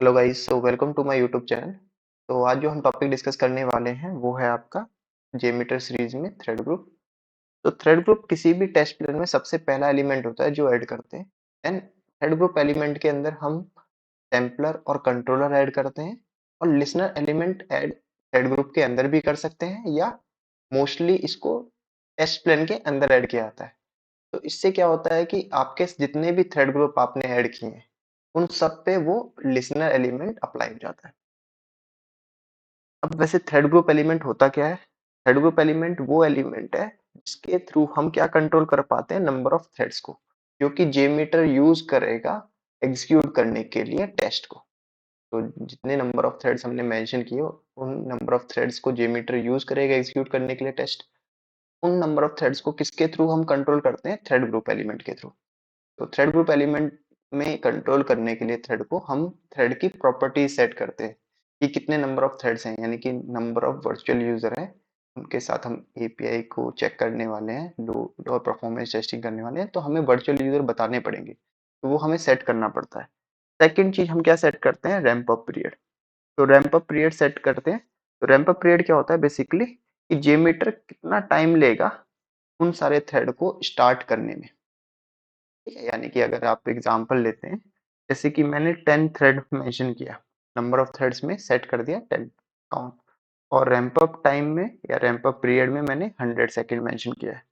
Hello guys, so welcome to my YouTube channel. तो आज जो हम टॉपिक डिस्कस करने वाले हैं वो है आपका जेमीटर सीरीज में थ्रेड ग्रुप। तो थ्रेड ग्रुप किसी भी टेस्ट प्लान में सबसे पहला एलिमेंट होता है जो ऐड करते हैं। एंड थ्रेड ग्रुप एलिमेंट के अंदर हम सैम्पलर और कंट्रोलर ऐड करते हैं, और listener element add thread group के अंदर भी कर सकते हैं, या मोस्टली इसको टेस्ट प्लान के अंदर ऐड किया जाता है। तो इससे क्या होता है कि आपके जितने भी थ्रेड ग्रुप आपने ऐड किए हैं उन सब पे वो लिसनर एलिमेंट अप्लाई हो जाता है। अब वैसे थ्रेड ग्रुप एलिमेंट होता क्या है? थ्रेड ग्रुप एलिमेंट वो एलिमेंट है जिसके थ्रू हम क्या कंट्रोल कर पाते हैं, नंबर ऑफ थ्रेड्स को, जो कि जेमीटर यूज करेगा एग्जीक्यूट करने के लिए टेस्ट को। तो जितने नंबर ऑफ थ्रेड्स हमने मेंशन किए उन नंबर ऑफ थ्रेड्स को जेमीटर यूज करेगा एग्जीक्यूट करने के लिए टेस्ट। उन नंबर ऑफ थ्रेड्स को किसके थ्रू हम कंट्रोल करते हैं? थ्रेड ग्रुप एलिमेंट के थ्रू। तो थ्रेड ग्रुप एलिमेंट में कंट्रोल करने के लिए थ्रेड को हम थ्रेड की प्रॉपर्टीज सेट करते हैं कि कितने नंबर ऑफ थ्रेड्स हैं, यानी कि नंबर ऑफ वर्चुअल यूजर हैं, उनके साथ हम एपीआई को चेक करने वाले हैं, लोड और परफॉर्मेंस टेस्टिंग करने वाले हैं, तो हमें वर्चुअल यूजर बताने पड़ेंगे, तो वो हमें सेट करना पड़ता है। सेकेंड चीज हम क्या सेट करते हैं? Ramp up period. तो रैंप अप पीरियड सेट करते हैं। तो रैंप अप पीरियड क्या होता है? बेसिकली कि जेमीटर कितना टाइम लेगा उन सारे थ्रेड को स्टार्ट करने में। ठीक है, यानी कि अगर आप एग्जांपल लेते हैं, जैसे कि मैंने 10 थ्रेड मेंशन किया, नंबर ऑफ थ्रेड्स में सेट कर दिया 10 काउंट, और रैंप अप टाइम में या रैंप अप पीरियड में मैंने 100 सेकंड मेंशन किया है।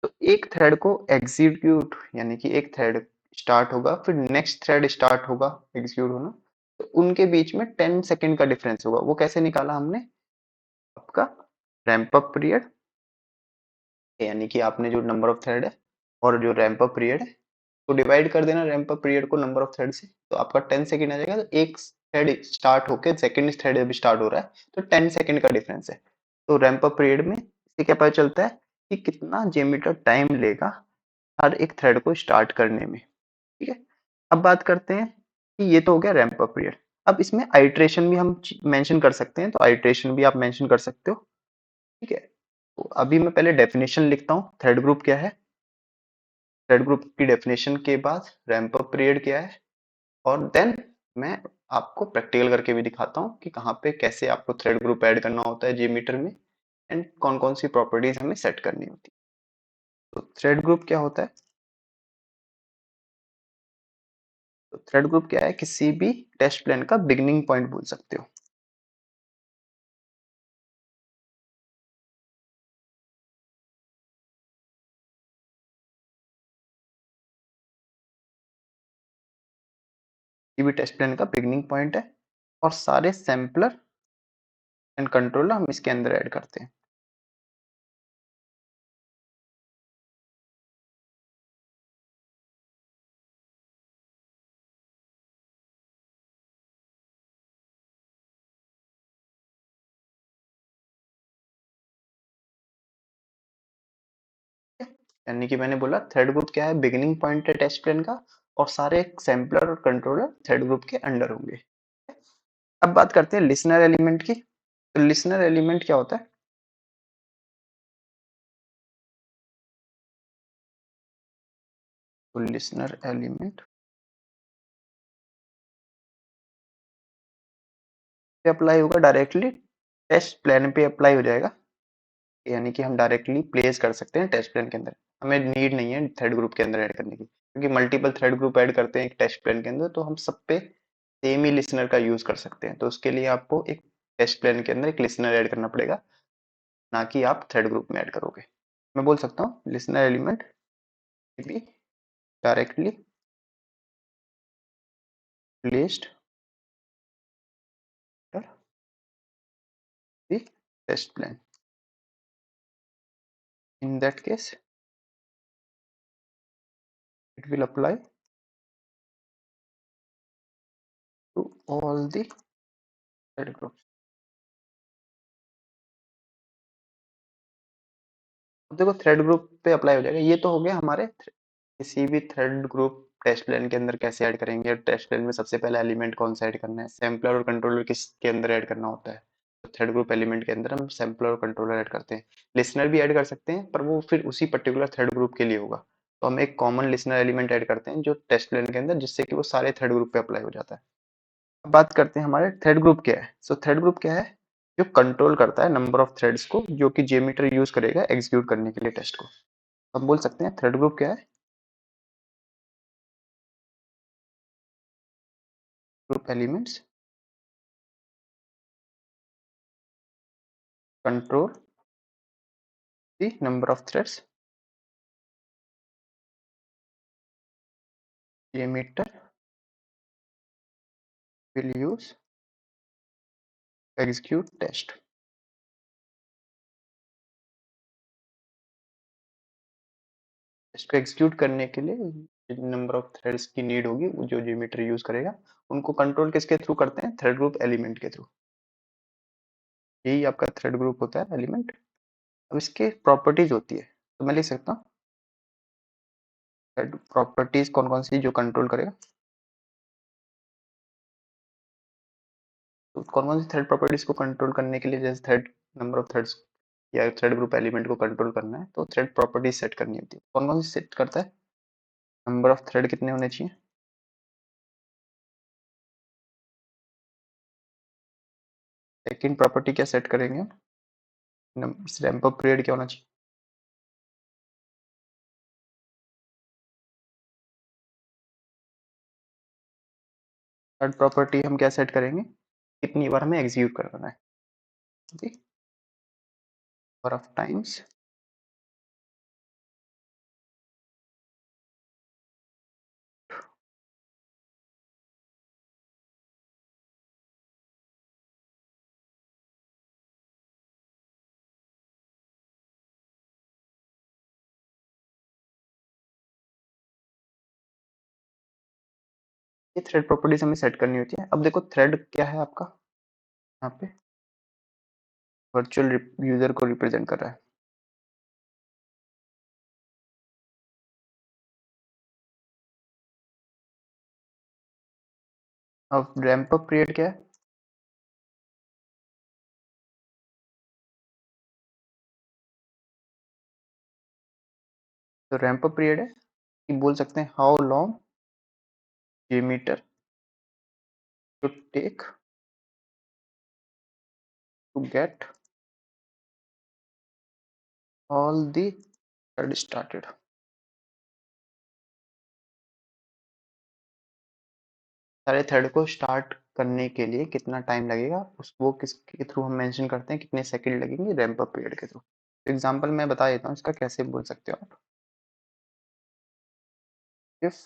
तो एक थ्रेड को एग्जीक्यूट, यानी कि एक थ्रेड स्टार्ट होगा फिर नेक्स्ट थ्रेड स्टार्ट होगा एग्जीक्यूट होना, तो उनके बीच में 10 सेकंड का डिफरेंस होगा। वो कैसे निकाला हमने? आपका रैंप अप पीरियड, यानी कि आपने जो नंबर ऑफ थ्रेड है और जो रैंप अप पीरियड है, तो डिवाइड कर देना रैंप अप पीरियड को नंबर ऑफ थ्रेड से, तो आपका 10 सेकंड आ जाएगा। तो एक थ्रेड स्टार्ट होके सेकंड थ्रेड अभी स्टार्ट हो रहा है, तो 10 सेकंड का डिफरेंस है। तो रैंप अप पीरियड में इससे क्या पता चलता है कि कितना जेमीटर टाइम लेगा हर एक थ्रेड को स्टार्ट करने में। ठीक है, अब बात करते हैं कि ये तो हो गया रैंप अप पीरियड। अब इसमें आइट्रेशन भी हम मेंशन कर सकते हैं, तो आइट्रेशन भी आप मेंशन कर सकते हो। ठीक है, तो अभी मैं पहले डेफिनेशन लिखता हूँ थ्रेड ग्रुप क्या है। थ्रेड ग्रुप की डेफिनेशन के बाद रैंप अप पीरियड क्या है, और देन मैं आपको प्रैक्टिकल करके भी दिखाता हूँ कि कहाँ पे कैसे आपको थ्रेड ग्रुप ऐड करना होता है जेमीटर में, एंड कौन कौन सी प्रॉपर्टीज हमें सेट करनी होती है। तो थ्रेड ग्रुप क्या होता है? तो थ्रेड ग्रुप क्या है? किसी भी टेस्ट प्लान का बिगिनिंग पॉइंट बोल सकते हो। किसी भी टेस्ट प्लान का बिगिनिंग पॉइंट है, और सारे सैम्पलर एंड कंट्रोलर हम इसके अंदर ऐड करते हैं। यानी कि मैंने बोला थ्रेड ग्रुप क्या है? बिगिनिंग पॉइंट है टेस्ट प्लान का, और सारे सैम्पलर और कंट्रोलर थ्रेड ग्रुप के अंडर होंगे। अब बात करते हैं लिसनर एलिमेंट की। तो लिसनर एलिमेंट क्या होता है? तो लिसनर एलिमेंट पे अप्लाई होगा डायरेक्टली, टेस्ट प्लान पे अप्लाई हो जाएगा। यानी कि हम डायरेक्टली प्लेस कर सकते हैं टेस्ट प्लान के अंदर, हमें नीड नहीं है थ्रेड ग्रुप के अंदर ऐड करने की, क्योंकि मल्टीपल थ्रेड ग्रुप ऐड करते हैं एक टेस्ट प्लान के अंदर, तो हम सब पे सेम ही लिसनर का यूज कर सकते हैं। तो उसके लिए आपको एक टेस्ट प्लान के अंदर एक लिसनर ऐड करना पड़ेगा, ना कि आप थ्रेड ग्रुप में ऐड करोगे। मैं बोल सकता हूँ listener element be directly placed the test plan. In that case, it will apply to all the thread groups. अब देखो थ्रेड ग्रुप पे अप्लाई हो जाएगा। ये तो हो गया हमारे किसी भी थ्रेड ग्रुप टेस्ट प्लान के अंदर कैसे ऐड करेंगे, टेस्ट प्लान में सबसे पहला एलिमेंट कौन सा ऐड करना है, सैम्पलर और कंट्रोलर किसके अंदर ऐड करना होता है। तो थ्रेड ग्रुप एलिमेंट के अंदर हम सैम्पलर और कंट्रोलर ऐड करते हैं। लिसनर भी ऐड कर सकते हैं, पर वो फिर उसी पर्टिकुलर थ्रेड ग्रुप के लिए होगा। तो हम एक कॉमन लिसनर एलिमेंट ऐड करते हैं जो टेस्ट प्लान के अंदर, जिससे कि वो सारे थ्रेड ग्रुप पे अप्लाई हो जाता है। अब बात करते हैं हमारे थ्रेड ग्रुप क्या है। सो थ्रेड ग्रुप क्या है, जो कंट्रोल करता है नंबर ऑफ थ्रेड्स को जो कि जेमीटर यूज करेगा एग्जीक्यूट करने के लिए टेस्ट को। हम बोल सकते हैं थ्रेड ग्रुप क्या है, group elements control the number of threads JMeter will use execute test. Test को एग्जीक्यूट करने के लिए नंबर ऑफ थ्रेड्स की नीड होगी, वो जो जेमीटर यूज करेगा उनको कंट्रोल किसके थ्रू करते हैं, थ्रेड ग्रुप एलिमेंट के थ्रू। यही आपका थ्रेड ग्रुप होता है एलिमेंट। अब इसके प्रॉपर्टीज होती है, तो मैं लिख सकता हूँ थ्रेड प्रॉपर्टीज कौन कौन सी जो कंट्रोल करेगा। तो कौन कौन सी थ्रेड प्रॉपर्टीज को कंट्रोल करने के लिए, जैसे थ्रेड नंबर ऑफ थ्रेड्स या थ्रेड ग्रुप एलिमेंट को कंट्रोल करना है तो थ्रेड प्रॉपर्टीज सेट करनी होती है। कौन कौन सी सेट करता है, नंबर ऑफ थ्रेड कितने होने चाहिए, सेकंड प्रॉपर्टी क्या सेट करेंगे, रैंप अप पीरियड क्या होना चाहिए, थर्ड प्रॉपर्टी हम क्या सेट करेंगे, कितनी बार हमें एग्जीक्यूट करना है, नंबर ऑफ टाइम्स ये थ्रेड प्रॉपर्टीज हमें सेट करनी होती है। अब देखो थ्रेड क्या है आपका, यहाँ पे वर्चुअल यूजर को रिप्रेजेंट कर रहा है। अब रैंप अप पीरियड क्या है, तो रैंप अप पीरियड है कि बोल सकते हैं how long JMeter to take to get all the thread started. सारे थ्रेड को स्टार्ट करने के लिए कितना टाइम लगेगा, उस वो किसके थ्रू हम मेंशन करते हैं, कितने सेकंड लगेंगे रैंप अप पीरियड के थ्रू। एग्जांपल मैं बता देता हूँ इसका कैसे बोल सकते हो आप। इफ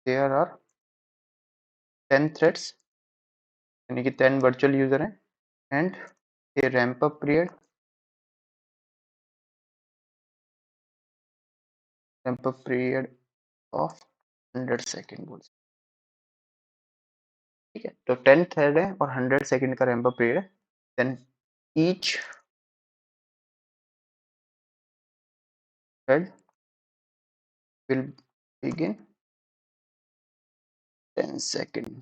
देयर आर 10 थ्रेड्स यानी कि 10 वर्चुअल यूजर हैं and A ramp up period, ramp up period of 100 second बोल, ठीक है। तो 10 थ्रेड है और 100 सेकेंड का रैंप अप पीरियड है, then each thread will begin 10 second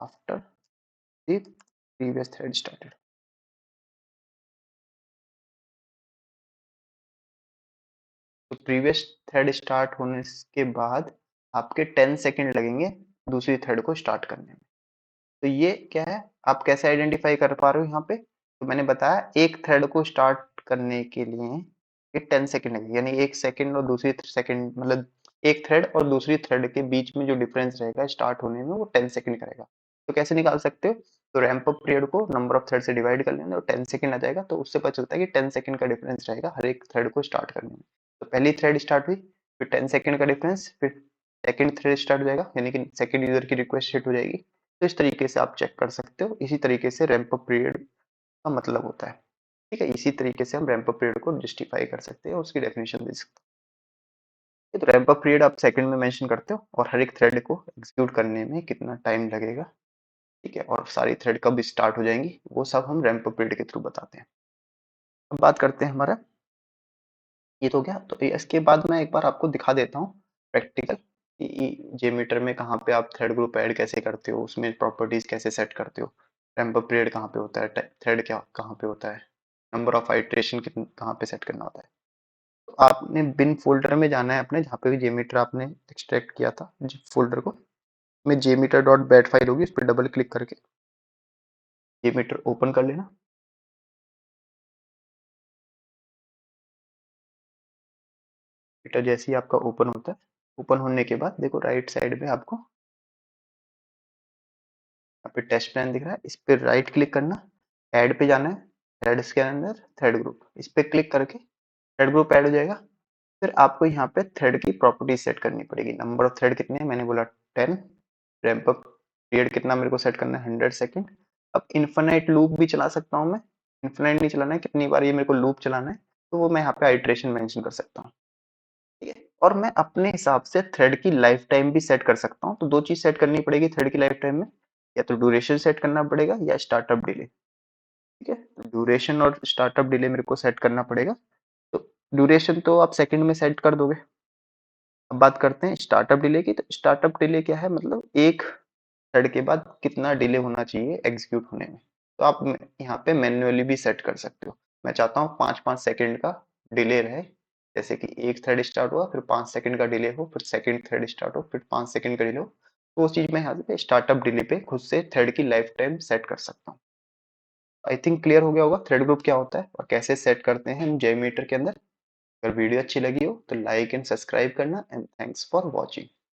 after the previous thread started. तो प्रीवियस थ्रेड स्टार्ट होने के बाद आपके 10 सेकेंड लगेंगे दूसरी थ्रेड को स्टार्ट करने में। तो ये क्या है, आप कैसे आइडेंटिफाई कर पा रहे हो यहाँ पे, तो मैंने बताया एक थ्रेड को स्टार्ट करने के लिए ये 10 सेकेंड लगेगा, यानी एक सेकेंड और दूसरी सेकेंड मतलब एक थ्रेड और दूसरी थ्रेड के बीच में जो डिफरेंस रहेगा स्टार्ट होने में वो 10 सेकेंड करेगा। तो कैसे निकाल सकते हो, तो रैंप अप पीरियड को नंबर ऑफ थ्रेड से डिवाइड कर लेंगे और 10 सेकेंड आ जाएगा, तो उससे पता चलता है कि 10 सेकेंड का डिफरेंस रहेगा हर एक थ्रेड को स्टार्ट करने में। तो पहली थ्रेड स्टार्ट हुई, फिर 10 सेकेंड का डिफरेंस, फिर सेकेंड थ्रेड स्टार्ट हो जाएगा यानी कि सेकेंड यूजर की रिक्वेस्ट हिट हो जाएगी। तो इस तरीके से आप चेक कर सकते हो, इसी तरीके से रैंप अप पीरियड का मतलब होता है, ठीक है। इसी तरीके से हम रैंप अप पीरियड को जस्टिफाई कर सकते हैं और उसकी डेफिनेशन दे सकते हैं। तो रैंप अप पीरियड आप सेकंड में मेंशन करते हो और हर एक थ्रेड को एग्जीक्यूट करने में कितना टाइम लगेगा, ठीक है, और सारी थ्रेड कब स्टार्ट हो जाएंगी वो सब हम रैंप अप पीरियड के थ्रू बताते हैं। अब बात करते हैं हमारा, ये तो क्या, तो इसके बाद मैं एक बार आपको दिखा देता हूँ प्रैक्टिकल कि जेमीटर में कहाँ पे आप थ्रेड ग्रुप ऐड कैसे करते हो, उसमें प्रॉपर्टीज कैसे सेट करते हो, रैंप अप पीरियड कहाँ पे होता है, थ्रेड क्या कहाँ पे होता है, नंबर ऑफ आइट्रेशन कहाँ पे सेट करना होता है। तो आपने बिन फोल्डर में जाना है अपने, जहाँ पे भी जेमीटर आपने एक्सट्रैक्ट किया था फोल्डर को, में jmeter डॉट बैट फाइल होगी, उस पर डबल क्लिक करके jmeter ओपन कर लेना। मीटर जैसे ही आपका ओपन होता है, ओपन होने के बाद देखो राइट साइड में आपको यहाँ पे टेस्ट प्लान दिख रहा है, इस पे राइट क्लिक करना, ऐड पे जाना है, थ्रेड्स के अंदर थ्रेड ग्रुप, इस पे क्लिक करके थ्रेड ग्रुप ऐड हो जाएगा। फिर आपको यहाँ पे थ्रेड की प्रॉपर्टी सेट करनी पड़ेगी। नंबर ऑफ थ्रेड कितने हैं, मैंने बोला 10। रैंप अप पीरियड कितना मेरे को सेट करना है, 100 सेकेंड। अब इन्फिनाइट लूप भी चला सकता हूँ मैं, इन्फिनाइट नहीं चलाना है, कितनी बार ये मेरे को लूप चलाना है तो वो मैं यहाँ पे आइट्रेशन मेंशन कर सकता हूँ, ठीक है। और मैं अपने हिसाब से थ्रेड की लाइफ टाइम भी सेट कर सकता हूँ। तो दो चीज सेट करनी पड़ेगी थ्रेड की लाइफ टाइम में, या तो ड्यूरेशन सेट करना पड़ेगा या स्टार्टअप डिले, ठीक है। तो ड्यूरेशन और स्टार्टअप डिले मेरे को सेट करना पड़ेगा। तो ड्यूरेशन तो आप सेकंड में सेट कर दोगे। अब बात करते हैं स्टार्टअप डिले की। तो स्टार्टअप डिले क्या है, मतलब एक थ्रेड के बाद कितना डिले होना चाहिए एग्जीक्यूट होने में। तो आप यहाँ पे मैन्युअली भी सेट कर सकते हो। मैं चाहता हूँ 5-5 सेकंड का डिले रहे, जैसे कि एक थ्रेड स्टार्ट हुआ, फिर 5 सेकंड का डिले हो, फिर सेकंड थ्रेड स्टार्ट हो, फिर 5 सेकंड का डिले हो। तो वो चीज मैं यहाँ पे स्टार्टअप डिले पे खुद से थ्रेड की लाइफ टाइम सेट कर सकता हूँ। आई थिंक क्लियर हो गया होगा थ्रेड ग्रुप क्या होता है और कैसे सेट करते हैं हम जेमीटर के अंदर। अगर वीडियो अच्छी लगी हो तो लाइक एंड सब्सक्राइब करना, एंड थैंक्स फॉर वॉचिंग।